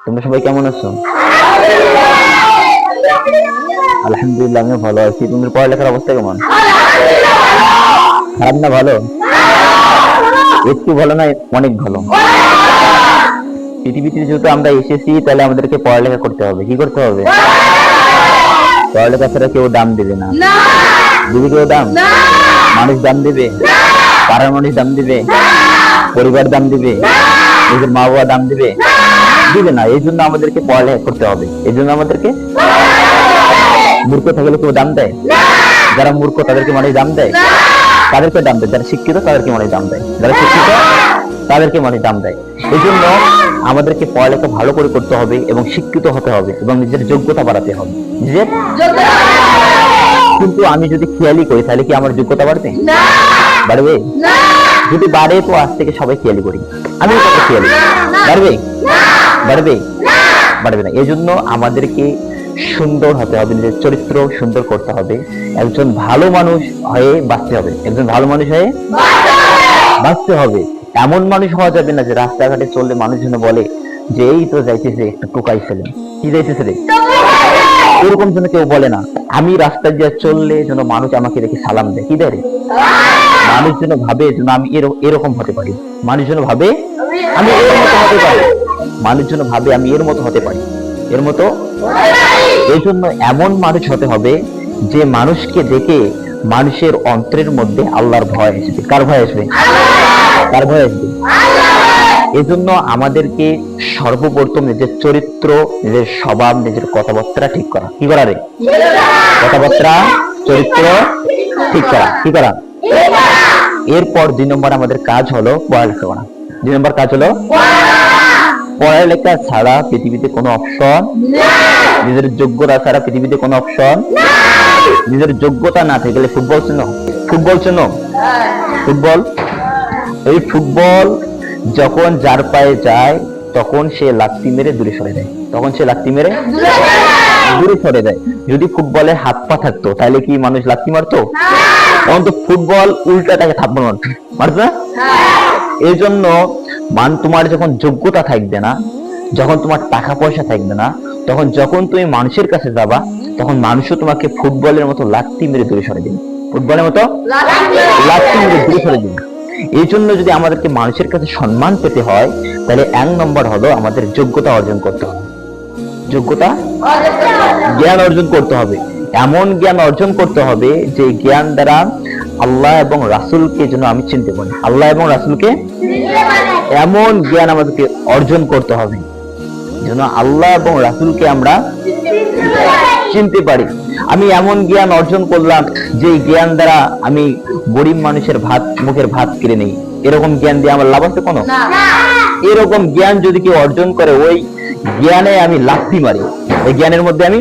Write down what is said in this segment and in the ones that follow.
তোমরা সবাই কেমন আছো? আলহামদুলিল্লাহ, আমিও ভালো আছি। তোমাদের পড়ালেখার অবস্থা কেমন? খারাপ না ভালো? একটু ভালো না অনেক ভালো? পৃথিবীতে যেহেতু আমরা এসেছি, তাহলে আমাদেরকে পড়ালেখা করতে হবে। কি করতে হবে? পড়ালেখা ছাড়া কেউ দাম দেবে না। দিবে কেউ দাম? মানুষ দাম দেবে? পাড়ার মানুষ দাম দিবে? পরিবার দাম দিবে? নিজের মা বাবা দাম দিবে? দিবে না। এই জন্য আমাদেরকে পড়ালেখা করতে হবে। এই জন্য আমাদেরকে, মূর্খ থাকলে কেউ দাম দেয়? যারা মূর্খ তাদেরকে মানুষ দাম দেয়? তাদেরকে দাম দেয়। যারা শিক্ষিত তাদেরকে মানুষ দাম দেয়। যারা শিক্ষিত তাদেরকে মানুষ দাম দেয়। এই জন্য আমাদেরকে পড়ালেখা ভালো করে করতে হবে এবং শিক্ষিত হতে হবে এবং নিজের যোগ্যতা বাড়াতে হবে। নিজের কিন্তু আমি যদি খেয়ালি করি, তাহলে কি আমার যোগ্যতা বাড়বে? বাড়বে? যদি বাড়ে তো আজ থেকে সবাই খেয়ালি করি। আমি কত খেয়ালি? বাড়বে? বাড়বে? বাড়বে না। এই জন্য আমাদেরকে সুন্দর হতে হবে, নিজের চরিত্র সুন্দর করতে হবে, একজন ভালো মানুষ হয়ে বাঁচতে হবে। একজন ভালো মানুষ হয়ে বাঁচতে হবে। এমন মানুষ হওয়া যাবে না যে রাস্তাঘাটে চললে মানুষ যেন বলে যে এই তো যাইতেছে একটু টোকাই ফেলেন, কি যাইতেছে রে, এরকম যেন কেউ বলে না। আমি রাস্তা দিয়ে চললে যেন মানুষ আমাকে দেখে সালাম দেয়, কি দেয় রে, মানুষ যেন ভাবে যেন আমি এরকম হতে পারি। মানুষ যেন ভাবে আমি এর মতো হতে পারি। মানুষ যেন ভাবে আমি এর মতো হতে পারি, এর মতো। এই জন্য এমন মানুষ হতে হবে যে মানুষকে দেখে মানুষের অন্তরের মধ্যে আল্লাহর ভয় আসবে। কার ভয় আসবে? কার ভয় আসবে? এই জন্য আমাদেরকে সর্বপ্রথম নিজের চরিত্র, নিজের স্বভাব, নিজের কথাবার্তা ঠিক করা। কি করা রে? কথাবার্তা, চরিত্র ঠিক করা। কি করা? এরপর 2 নম্বর আমাদের কাজ হলো পড়ালেখা করা। 2 নম্বর কাজ হলো পড়ালেখা ছাড়া পৃথিবীতে কোনো অপশন, নিজের যোগ্যতা ছাড়া পৃথিবীতে কোনো অপশন। নিজের যোগ্যতা না থাকলে ফুটবল চেনো? ফুটবল চেনো? ফুটবল, এই ফুটবল যখন যার পায়ে যায় তখন সে লাথি মেরে দূরে সরে দেয়। তখন সে লাথি মেরে দূরে সরে দেয়। যদি ফুটবলে হাত পা থাকতো তাহলে কি মানুষ লাথি মারতো? অন্তত ফুটবল উল্টাটাকে থাপ্পড় মারতো, মারতো না? এই জন্য তোমার যখন যোগ্যতা থাকবে না, যখন তোমার টাকা পয়সা থাকবে না, তখন যখন তুমি মানুষের কাছে যাবা, তখন মানুষও তোমাকে ফুটবলের মতো লাথি মেরে দূরে সরে দিবে। ফুটবলের মতো লাথি মেরে দূরে সরে দিবে। এই জন্য যদি আমাদেরকে মানুষের কাছে সম্মান পেতে হয়, তাহলে 1 নম্বর হলো আমাদের যোগ্যতা অর্জন করতে হবে। যোগ্যতা, জ্ঞান অর্জন করতে হবে। এমন জ্ঞান অর্জন করতে হবে যে জ্ঞান দ্বারা আল্লাহ এবং রাসূলকে যেন আমি চিনতে পারি। আল্লাহ এবং রাসূলকে, এমন জ্ঞান আমাদেরকে অর্জন করতে হবে যেন আল্লাহ এবং রাসূলকে আমরা চিনতে পারি। আমি এমন জ্ঞান অর্জন করলাম যে জ্ঞান দ্বারা আমি গরিব মানুষের মুখের ভাত কেড়ে নেই, এরকম জ্ঞান দিয়ে আমার লাভ আছে কোনো? এরকম জ্ঞান যদি কেউ অর্জন করে, ওই জ্ঞানে আমি লাথি মারি, এই জ্ঞানের মধ্যে আমি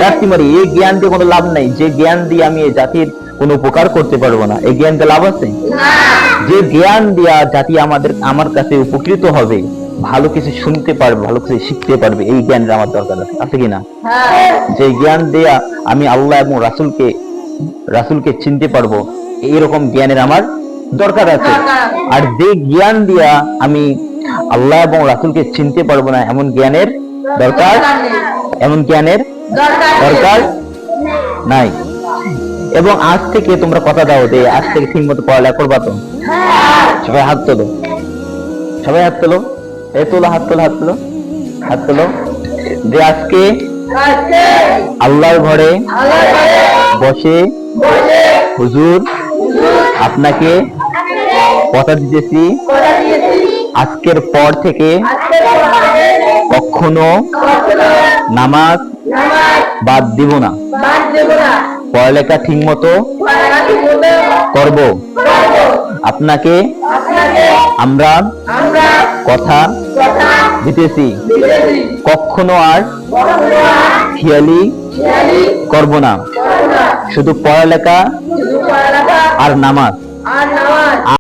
লাথি মারি। এই জ্ঞান দিয়ে কোনো লাভ নাই। যে জ্ঞান দিয়ে আমি এই জাতির কোনো উপকার করতে পারবো না, এই জ্ঞান দিয়ে লাভ আছে? যে জ্ঞান দিয়া জাতি আমার কাছে উপকৃত হবে, ভালো কিছু শুনতে পারবে, ভালো কিছু শিখতে পারবে, এই জ্ঞানের আমার দরকার আছে কিনা? যে জ্ঞান দেয়া আমি আল্লাহ এবং রাসূলকে চিনতে পারবো, এইরকম জ্ঞানের আমার দরকার আছে। আর যে জ্ঞান দিয়া আমি আল্লাহ এবং রাসূলকে চিনতে পারবো না, এমন জ্ঞানের দরকার, এমন জ্ঞানের দরকার নাই। এবং আজ থেকে তোমরা কথা দাও যে আজ থেকে ঠিক মতো পড়ালেখা করবা তো? সবাই হাত তোলো, সবাই হাত তোলো, এই তোলো, হাত তোলো, হাত তোলো, হাত তোলো। যে আজকে আল্লাহর ঘরে বসে হুজুর আপনাকে কথা দিতেছি, আজকের পর থেকে কখনো নামাজ বাদ দিব না, পড়ালেখা ঠিক মতো করব। আপনাকে আমরা কথা দিতেছি, কখনো আর খেয়ালি করব না, শুধু পড়ালেখা আর নামাজ।